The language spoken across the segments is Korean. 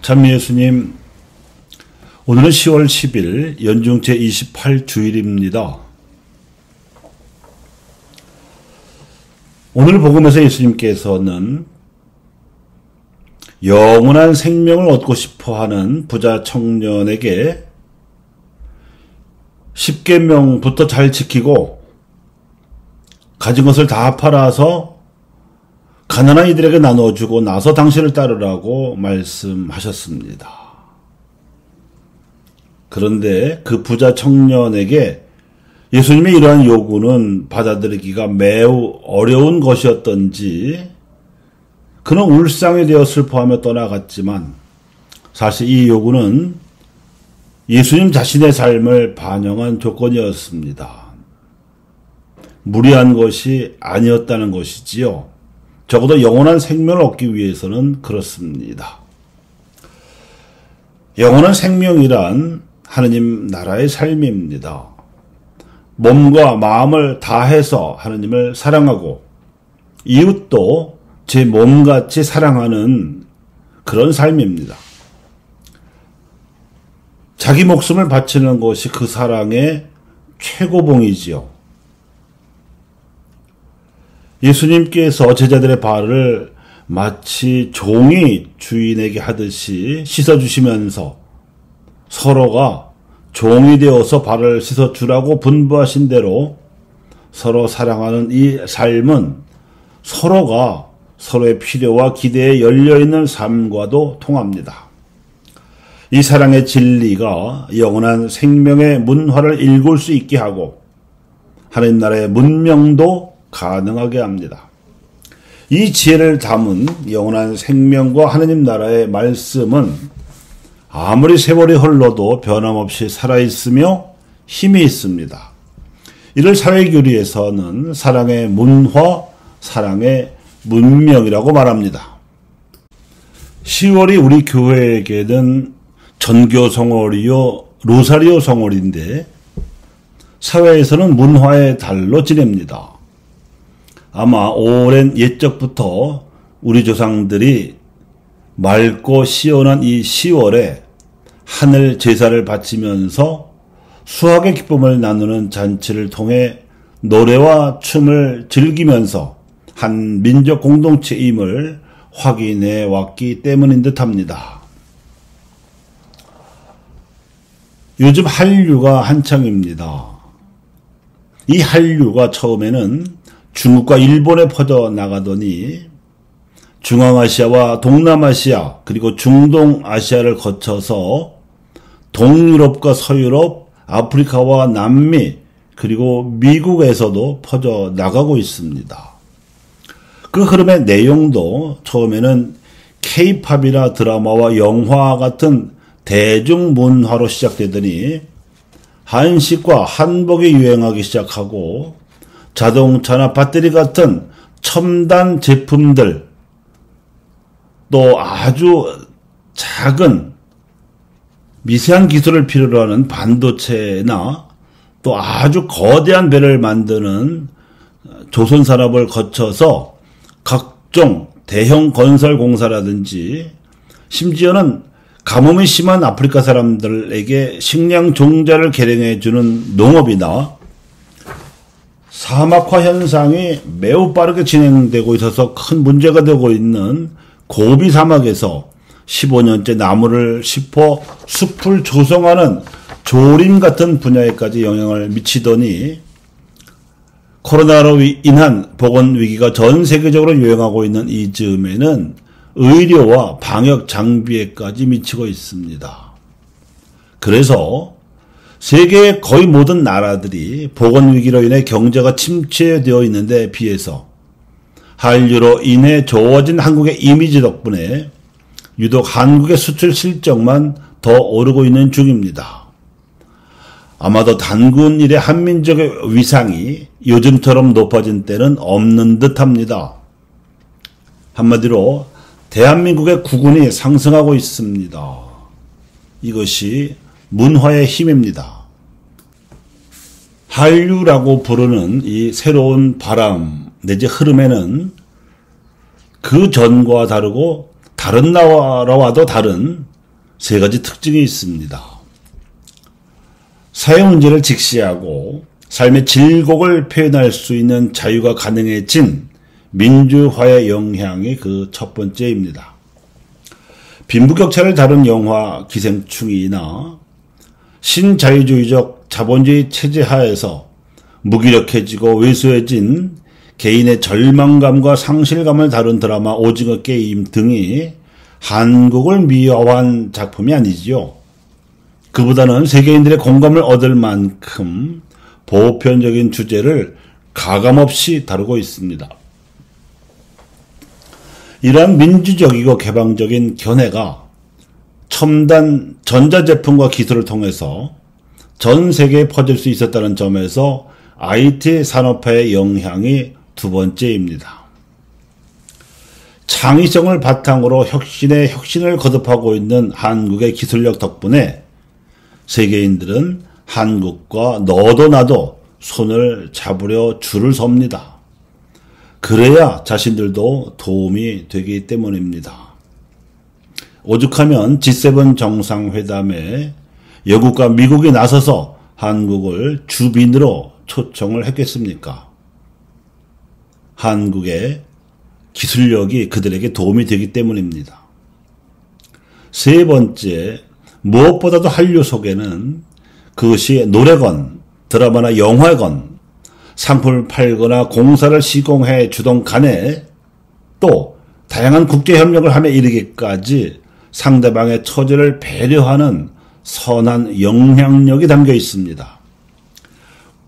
참 예수님, 오늘은 10월 10일 연중 제28주일입니다. 오늘 복음에서 예수님께서는 영원한 생명을 얻고 싶어하는 부자 청년에게 10계명부터 잘 지키고 가진 것을 다 팔아서 가난한 이들에게 나눠주고 나서 당신을 따르라고 말씀하셨습니다. 그런데 그 부자 청년에게 예수님의 이러한 요구는 받아들이기가 매우 어려운 것이었던지 그는 울상이 되어 슬퍼하며 떠나갔지만 사실 이 요구는 예수님 자신의 삶을 반영한 조건이었습니다. 무리한 것이 아니었다는 것이지요. 적어도 영원한 생명을 얻기 위해서는 그렇습니다. 영원한 생명이란 하느님 나라의 삶입니다. 몸과 마음을 다해서 하느님을 사랑하고 이웃도 제 몸같이 사랑하는 그런 삶입니다. 자기 목숨을 바치는 것이 그 사랑의 최고봉이지요. 예수님께서 제자들의 발을 마치 종이 주인에게 하듯이 씻어주시면서 서로가 종이 되어서 발을 씻어주라고 분부하신 대로 서로 사랑하는 이 삶은 서로가 서로의 필요와 기대에 열려있는 삶과도 통합니다. 이 사랑의 진리가 영원한 생명의 문화를 일굴 수 있게 하고 하나님 나라의 문명도 가능하게 합니다. 이 지혜를 담은 영원한 생명과 하느님 나라의 말씀은 아무리 세월이 흘러도 변함없이 살아있으며 힘이 있습니다. 이를 사회교리에서는 사랑의 문화, 사랑의 문명이라고 말합니다. 10월이 우리 교회에게는 전교 성월이요 로사리오 성월인데 사회에서는 문화의 달로 지냅니다. 아마 오랜 옛적부터 우리 조상들이 맑고 시원한 이 10월에 하늘 제사를 바치면서 수학의 기쁨을 나누는 잔치를 통해 노래와 춤을 즐기면서 한 민족 공동체임을 확인해 왔기 때문인 듯합니다. 요즘 한류가 한창입니다. 이 한류가 처음에는 중국과 일본에 퍼져나가더니 중앙아시아와 동남아시아 그리고 중동아시아를 거쳐서 동유럽과 서유럽, 아프리카와 남미 그리고 미국에서도 퍼져나가고 있습니다. 그 흐름의 내용도 처음에는 K-팝이나 드라마와 영화 같은 대중문화로 시작되더니 한식과 한복이 유행하기 시작하고 자동차나 배터리 같은 첨단 제품들 또 아주 작은 미세한 기술을 필요로 하는 반도체나 또 아주 거대한 배를 만드는 조선산업을 거쳐서 각종 대형 건설 공사라든지 심지어는 가뭄이 심한 아프리카 사람들에게 식량 종자를 개량해주는 농업이나 사막화 현상이 매우 빠르게 진행되고 있어서 큰 문제가 되고 있는 고비 사막에서 15년째 나무를 씹어 숲을 조성하는 조림 같은 분야에까지 영향을 미치더니 코로나로 인한 보건위기가 전 세계적으로 유행하고 있는 이 즈음에는 의료와 방역 장비에까지 미치고 있습니다. 그래서 세계의 거의 모든 나라들이 보건위기로 인해 경제가 침체되어 있는데 비해서 한류로 인해 좋아진 한국의 이미지 덕분에 유독 한국의 수출 실적만 더 오르고 있는 중입니다. 아마도 단군 이래 한민족의 위상이 요즘처럼 높아진 때는 없는 듯합니다. 한마디로 대한민국의 국운이 상승하고 있습니다. 이것이 문화의 힘입니다. 한류라고 부르는 이 새로운 바람 내지 흐름에는 그 전과 다르고 다른 나라와도 다른 세 가지 특징이 있습니다. 사회 문제를 직시하고 삶의 질곡을 표현할 수 있는 자유가 가능해진 민주화의 영향이 그 첫 번째입니다. 빈부격차를 다룬 영화 기생충이나 신자유주의적 자본주의 체제 하에서 무기력해지고 왜소해진 개인의 절망감과 상실감을 다룬 드라마 오징어 게임 등이 한국을 미화한 작품이 아니지요. 그보다는 세계인들의 공감을 얻을 만큼 보편적인 주제를 가감없이 다루고 있습니다. 이러한 민주적이고 개방적인 견해가 첨단 전자제품과 기술을 통해서 전 세계에 퍼질 수 있었다는 점에서 IT 산업화의 영향이 두 번째입니다. 창의성을 바탕으로 혁신에 혁신을 거듭하고 있는 한국의 기술력 덕분에 세계인들은 한국과 너도 나도 손을 잡으려 줄을 섭니다. 그래야 자신들도 도움이 되기 때문입니다. 오죽하면 G7 정상회담에 영국과 미국이 나서서 한국을 주빈으로 초청을 했겠습니까? 한국의 기술력이 그들에게 도움이 되기 때문입니다. 세 번째, 무엇보다도 한류 속에는 그것이 노래건, 드라마나 영화건, 상품을 팔거나 공사를 시공해 주던 간에 또 다양한 국제협력을 하며 이르기까지 상대방의 처지를 배려하는 선한 영향력이 담겨 있습니다.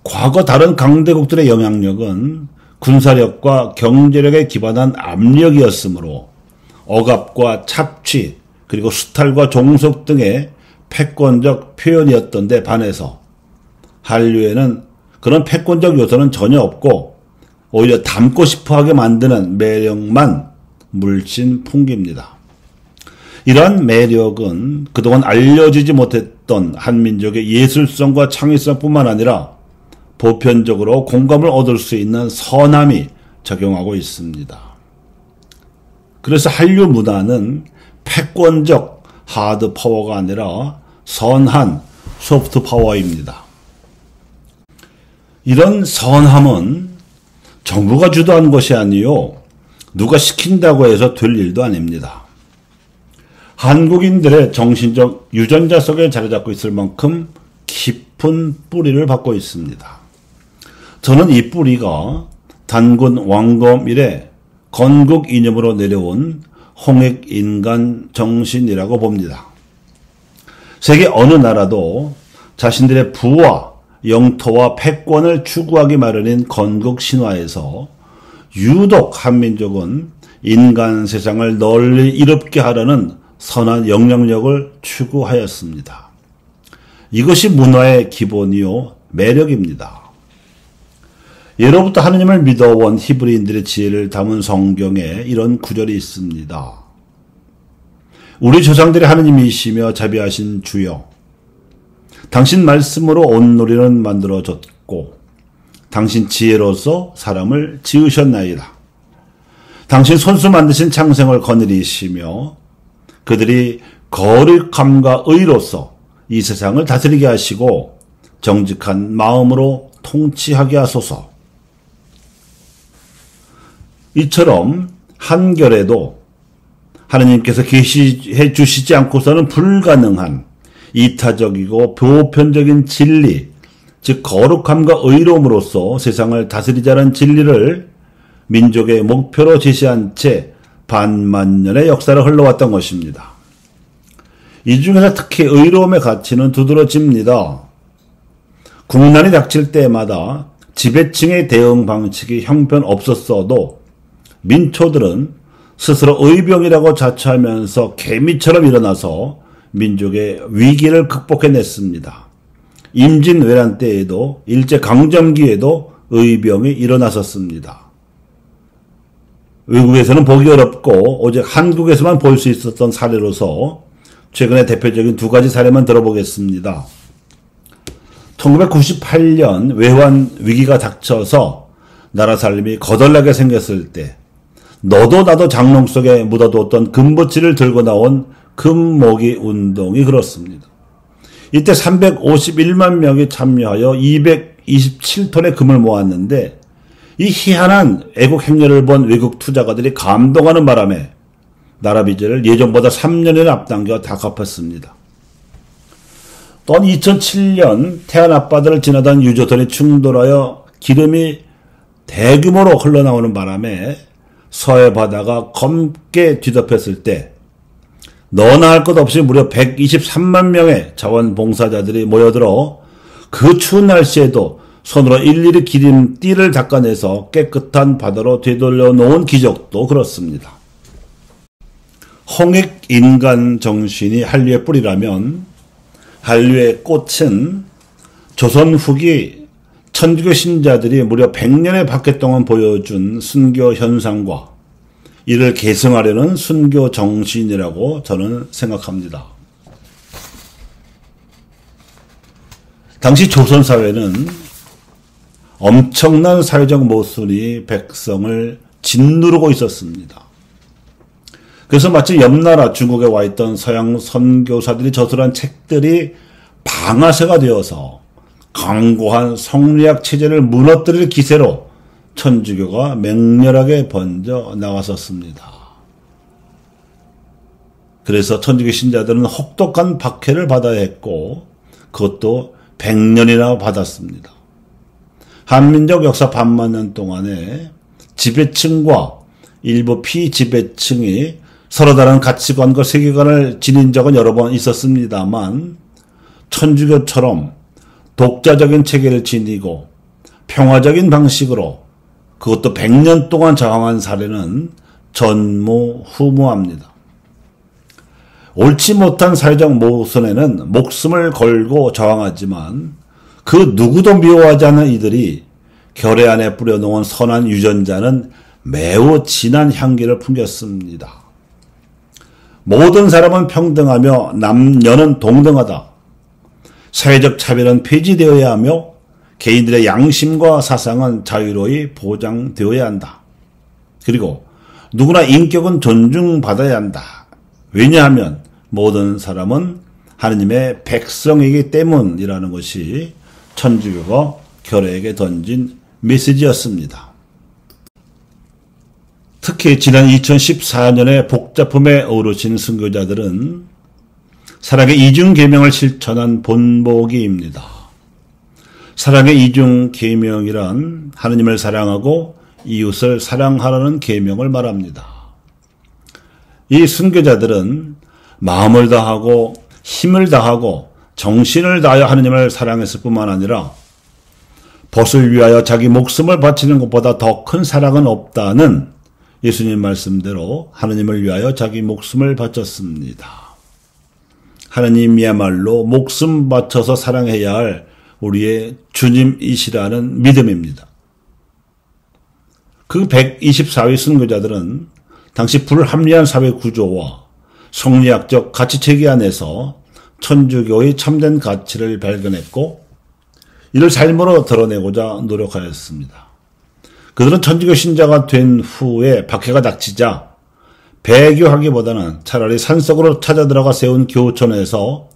과거 다른 강대국들의 영향력은 군사력과 경제력에 기반한 압력이었으므로 억압과 착취 그리고 수탈과 종속 등의 패권적 표현이었던 데 반해서 한류에는 그런 패권적 요소는 전혀 없고 오히려 닮고 싶어하게 만드는 매력만 물씬 풍깁니다. 이러한 매력은 그동안 알려지지 못했던 한민족의 예술성과 창의성뿐만 아니라 보편적으로 공감을 얻을 수 있는 선함이 작용하고 있습니다. 그래서 한류 문화는 패권적 하드 파워가 아니라 선한 소프트 파워입니다. 이런 선함은 정부가 주도한 것이 아니요 누가 시킨다고 해서 될 일도 아닙니다. 한국인들의 정신적 유전자 속에 자리 잡고 있을 만큼 깊은 뿌리를 받고 있습니다. 저는 이 뿌리가 단군 왕검 이래 건국 이념으로 내려온 홍익인간 정신이라고 봅니다. 세계 어느 나라도 자신들의 부와 영토와 패권을 추구하기 마련인 건국 신화에서 유독 한민족은 인간 세상을 널리 이롭게 하려는 선한 영향력을 추구하였습니다. 이것이 문화의 기본이요 매력입니다. 예로부터 하느님을 믿어온 히브리인들의 지혜를 담은 성경에 이런 구절이 있습니다. 우리 조상들의 하느님이시며 자비하신 주여, 당신 말씀으로 온 놀이는 만들어졌고 당신 지혜로서 사람을 지으셨나이다. 당신 손수 만드신 창생을 거느리시며 그들이 거룩함과 의로서 이 세상을 다스리게 하시고 정직한 마음으로 통치하게 하소서. 이처럼 한결에도 하느님께서 계시해 주시지 않고서는 불가능한 이타적이고 보편적인 진리, 즉 거룩함과 의로움으로써 세상을 다스리자는 진리를 민족의 목표로 제시한 채 반만년의 역사를 흘러왔던 것입니다. 이 중에서 특히 의로움의 가치는 두드러집니다. 국난이 닥칠 때마다 지배층의 대응 방식이 형편없었어도 민초들은 스스로 의병이라고 자처하면서 개미처럼 일어나서 민족의 위기를 극복해냈습니다. 임진왜란 때에도 일제강점기에도 의병이 일어났었습니다. 외국에서는 보기 어렵고 오직 한국에서만 볼 수 있었던 사례로서 최근에 대표적인 두 가지 사례만 들어보겠습니다. 1998년 외환 위기가 닥쳐서 나라 살림이 거덜나게 생겼을 때 너도 나도 장롱 속에 묻어두었던 금붙이를 들고 나온 금모기 운동이 그렇습니다. 이때 351만 명이 참여하여 227톤의 금을 모았는데 이 희한한 애국 행렬을 본 외국 투자가들이 감동하는 바람에 나라 빚을 예정보다 3년이나 앞당겨 다 갚았습니다. 또한 2007년 태안 앞바다를 지나던 유조선이 충돌하여 기름이 대규모로 흘러나오는 바람에 서해 바다가 검게 뒤덮였을 때 너나 할 것 없이 무려 123만 명의 자원봉사자들이 모여들어 그 추운 날씨에도 손으로 일일이 기름띠를 닦아내서 깨끗한 바다로 되돌려 놓은 기적도 그렇습니다. 홍익 인간 정신이 한류의 뿌리라면 한류의 꽃은 조선 후기 천주교 신자들이 무려 100년의 박해 동안 보여준 순교 현상과 이를 계승하려는 순교 정신이라고 저는 생각합니다. 당시 조선 사회는 엄청난 사회적 모순이 백성을 짓누르고 있었습니다. 그래서 마치 옆나라 중국에 와 있던 서양 선교사들이 저술한 책들이 방아쇠가 되어서 강고한 성리학 체제를 무너뜨릴 기세로 천주교가 맹렬하게 번져 나갔었습니다. 그래서 천주교 신자들은 혹독한 박해를 받아야 했고 그것도 100년이나 받았습니다. 한민족 역사 반만 년 동안에 지배층과 일부 피지배층이 서로 다른 가치관과 세계관을 지닌 적은 여러 번 있었습니다만 천주교처럼 독자적인 체계를 지니고 평화적인 방식으로 그것도 100년 동안 저항한 사례는 전무후무합니다. 옳지 못한 사회적 모순에는 목숨을 걸고 저항하지만 그 누구도 미워하지 않는 이들이 결의 안에 뿌려놓은 선한 유전자는 매우 진한 향기를 풍겼습니다. 모든 사람은 평등하며 남녀는 동등하다. 사회적 차별은 폐지되어야 하며 개인들의 양심과 사상은 자유로이 보장되어야 한다. 그리고 누구나 인격은 존중받아야 한다. 왜냐하면 모든 사람은 하느님의 백성이기 때문이라는 것이 천주교가 결의에게 던진 메시지였습니다. 특히 지난 2014년에 복자품에 오르신 순교자들은 사랑의 이중계명을 실천한 본보기입니다. 사랑의 이중계명이란 하느님을 사랑하고 이웃을 사랑하라는 계명을 말합니다. 이 순교자들은 마음을 다하고 힘을 다하고 정신을 다하여 하느님을 사랑했을 뿐만 아니라 벗을 위하여 자기 목숨을 바치는 것보다 더 큰 사랑은 없다는 예수님 말씀대로 하느님을 위하여 자기 목숨을 바쳤습니다. 하느님이야말로 목숨 바쳐서 사랑해야 할 우리의 주님이시라는 믿음입니다. 그 124위 순교자들은 당시 불합리한 사회 구조와 성리학적 가치체계 안에서 천주교의 참된 가치를 발견했고 이를 삶으로 드러내고자 노력하였습니다. 그들은 천주교 신자가 된 후에 박해가 닥치자 배교하기보다는 차라리 산속으로 찾아들어가 세운 교촌에서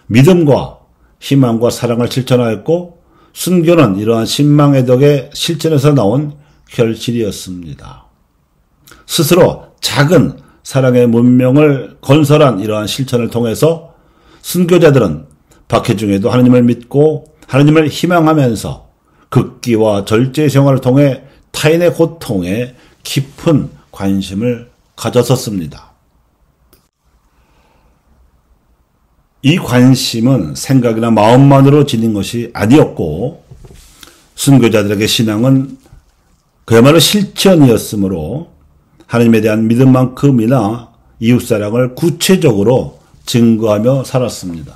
믿음과 희망과 사랑을 실천하였고 순교는 이러한 신망의 덕에 실천에서 나온 결실이었습니다. 스스로 작은 사랑의 문명을 건설한 이러한 실천을 통해서 순교자들은 박해 중에도 하느님을 믿고 하느님을 희망하면서 극기와 절제 생활을 통해 타인의 고통에 깊은 관심을 가졌었습니다. 이 관심은 생각이나 마음만으로 지닌 것이 아니었고 순교자들에게 신앙은 그야말로 실천이었으므로 하나님에 대한 믿음만큼이나 이웃사랑을 구체적으로 증거하며 살았습니다.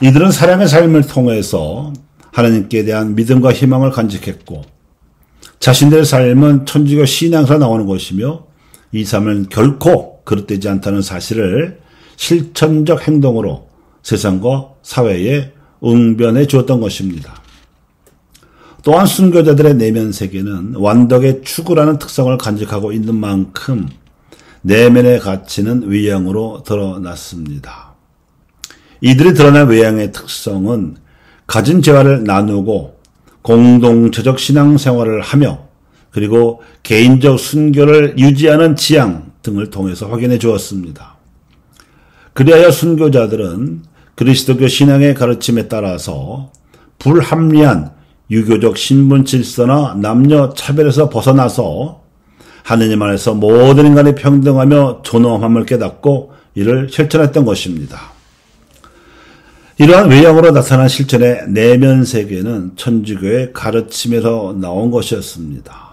이들은 사랑의 삶을 통해서 하나님께 대한 믿음과 희망을 간직했고 자신들의 삶은 천주교 신앙에서 나오는 것이며 이 삶은 결코 그릇되지 않다는 사실을 실천적 행동으로 세상과 사회에 응변해 주었던 것입니다. 또한 순교자들의 내면 세계는 완덕의 추구라는 특성을 간직하고 있는 만큼 내면의 가치는 외양으로 드러났습니다. 이들이 드러난 외양의 특성은 가진 재화를 나누고 공동체적 신앙생활을 하며 그리고 개인적 순교를 유지하는 지향 등을 통해서 확인해 주었습니다. 그리하여 순교자들은 그리스도교 신앙의 가르침에 따라서 불합리한 유교적 신분 질서나 남녀 차별에서 벗어나서 하느님 안에서 모든 인간이 평등하며 존엄함을 깨닫고 이를 실천했던 것입니다. 이러한 외형으로 나타난 실천의 내면 세계는 천주교의 가르침에서 나온 것이었습니다.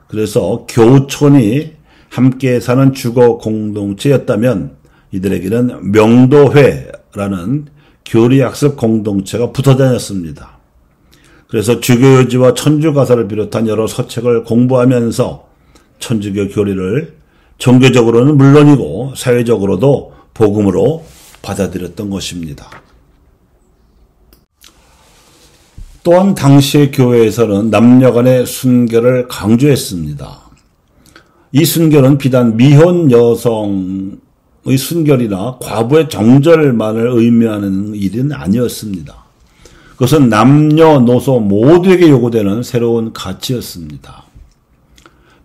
그래서 교촌이 함께 사는 주거 공동체였다면 이들에게는 명도회라는 교리학습 공동체가 붙어 다녔습니다. 그래서 주교유지와 천주가사를 비롯한 여러 서책을 공부하면서 천주교 교리를 종교적으로는 물론이고 사회적으로도 복음으로 받아들였던 것입니다. 또한 당시의 교회에서는 남녀 간의 순결을 강조했습니다. 이 순결은 비단 미혼 여성의 순결이나 과부의 정절만을 의미하는 일은 아니었습니다. 그것은 남녀노소 모두에게 요구되는 새로운 가치였습니다.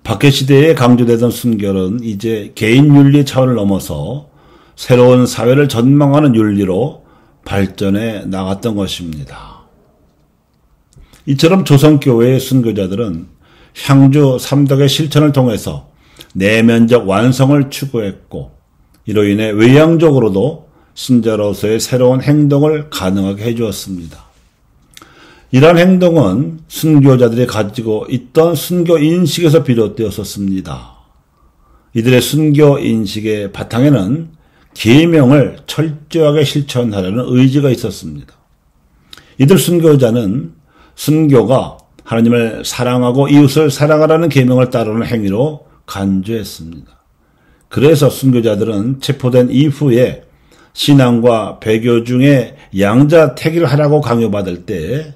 박해시대에 강조되던 순결은 이제 개인 윤리 차원을 넘어서 새로운 사회를 전망하는 윤리로 발전해 나갔던 것입니다. 이처럼 조선교회의 순교자들은 향주 삼덕의 실천을 통해서 내면적 완성을 추구했고 이로 인해 외향적으로도 신자로서의 새로운 행동을 가능하게 해주었습니다. 이러한 행동은 순교자들이 가지고 있던 순교인식에서 비롯되었었습니다. 이들의 순교인식의 바탕에는 계명을 철저하게 실천하려는 의지가 있었습니다. 이들 순교자는 순교가 하나님을 사랑하고 이웃을 사랑하라는 계명을 따르는 행위로 간주했습니다. 그래서 순교자들은 체포된 이후에 신앙과 배교 중에 양자택일을 하라고 강요받을 때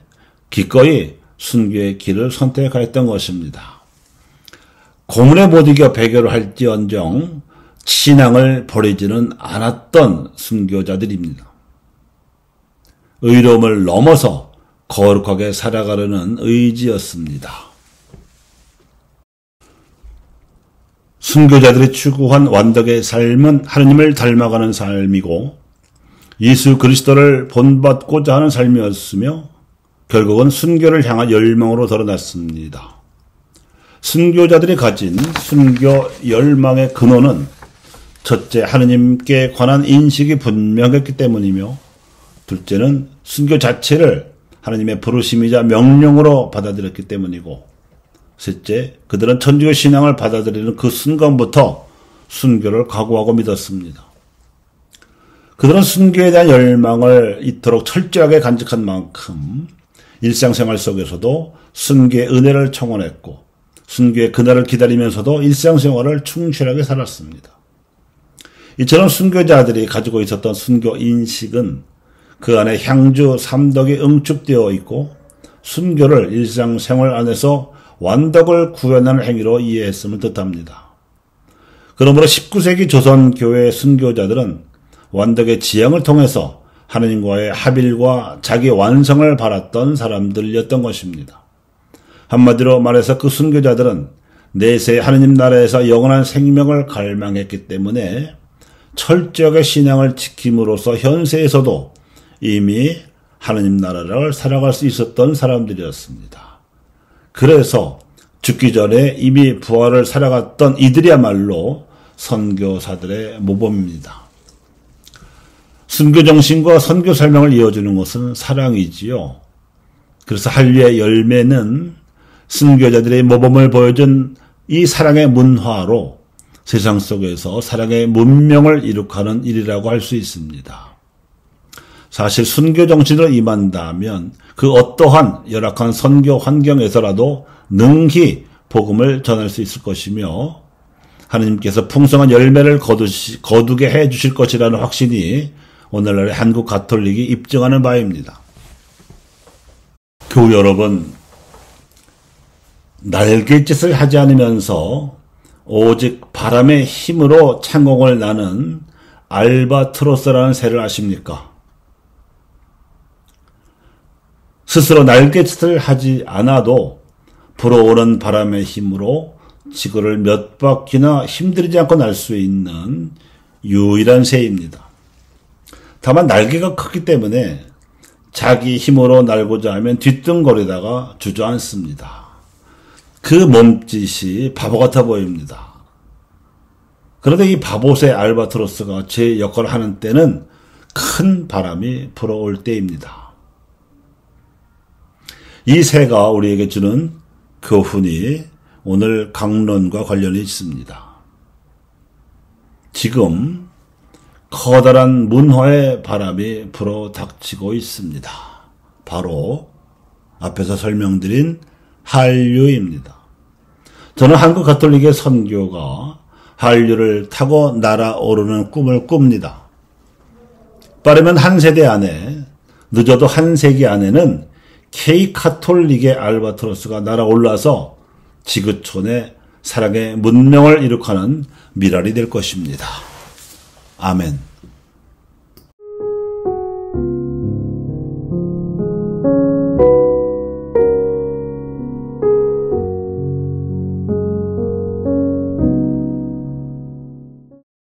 기꺼이 순교의 길을 선택하였던 것입니다. 고문에 못 이겨 배교를 할지언정 신앙을 버리지는 않았던 순교자들입니다. 의로움을 넘어서 거룩하게 살아가려는 의지였습니다. 순교자들이 추구한 완덕의 삶은 하느님을 닮아가는 삶이고 예수 그리스도를 본받고자 하는 삶이었으며 결국은 순교를 향한 열망으로 드러났습니다. 순교자들이 가진 순교 열망의 근원은 첫째 하느님께 관한 인식이 분명했기 때문이며 둘째는 순교 자체를 하나님의 부르심이자 명령으로 받아들였기 때문이고 셋째 그들은 천주교 신앙을 받아들이는 그 순간부터 순교를 각오하고 믿었습니다. 그들은 순교에 대한 열망을 이토록 철저하게 간직한 만큼 일상생활 속에서도 순교의 은혜를 청원했고 순교의 그날을 기다리면서도 일상생활을 충실하게 살았습니다. 이처럼 순교자들이 가지고 있었던 순교 인식은 그 안에 향주 삼덕이 응축되어 있고 순교를 일상생활 안에서 완덕을 구현하는 행위로 이해했음을 뜻합니다. 그러므로 19세기 조선교회 순교자들은 완덕의 지향을 통해서 하느님과의 합일과 자기 완성을 바랐던 사람들이었던 것입니다. 한마디로 말해서 그 순교자들은 내세 하느님 나라에서 영원한 생명을 갈망했기 때문에 철저하게 신앙을 지킴으로써 현세에서도 이미 하느님 나라를 살아갈 수 있었던 사람들이었습니다. 그래서 죽기 전에 이미 부활을 살아갔던 이들이야말로 선교사들의 모범입니다. 순교 정신과 선교 설명을 이어주는 것은 사랑이지요. 그래서 한류의 열매는 순교자들의 모범을 보여준 이 사랑의 문화로 세상 속에서 사랑의 문명을 이룩하는 일이라고 할 수 있습니다. 사실 순교 정신으로 임한다면 그 어떠한 열악한 선교 환경에서라도 능히 복음을 전할 수 있을 것이며 하느님께서 풍성한 열매를 거두게 해 주실 것이라는 확신이 오늘날의 한국 가톨릭이 입증하는 바입니다. 교우 여러분, 날갯짓을 하지 않으면서 오직 바람의 힘으로 창공을 나는 알바트로스라는 새를 아십니까? 스스로 날갯짓을 하지 않아도 불어오는 바람의 힘으로 지구를 몇 바퀴나 힘들이지 않고 날 수 있는 유일한 새입니다. 다만 날개가 크기 때문에 자기 힘으로 날고자 하면 뒤뚱거리다가 주저앉습니다. 그 몸짓이 바보 같아 보입니다. 그런데 이 바보새 알바트로스가 제 역할을 하는 때는 큰 바람이 불어올 때입니다. 이 새가 우리에게 주는 교훈이 오늘 강론과 관련이 있습니다. 지금 커다란 문화의 바람이 불어 닥치고 있습니다. 바로 앞에서 설명드린 한류입니다. 저는 한국 가톨릭의 선교가 한류를 타고 날아오르는 꿈을 꿉니다. 빠르면 한 세대 안에, 늦어도 한 세기 안에는 K카톨릭의 알바트로스가 날아올라서 지구촌의 사랑의 문명을 이룩하는 미랄이 될 것입니다. 아멘.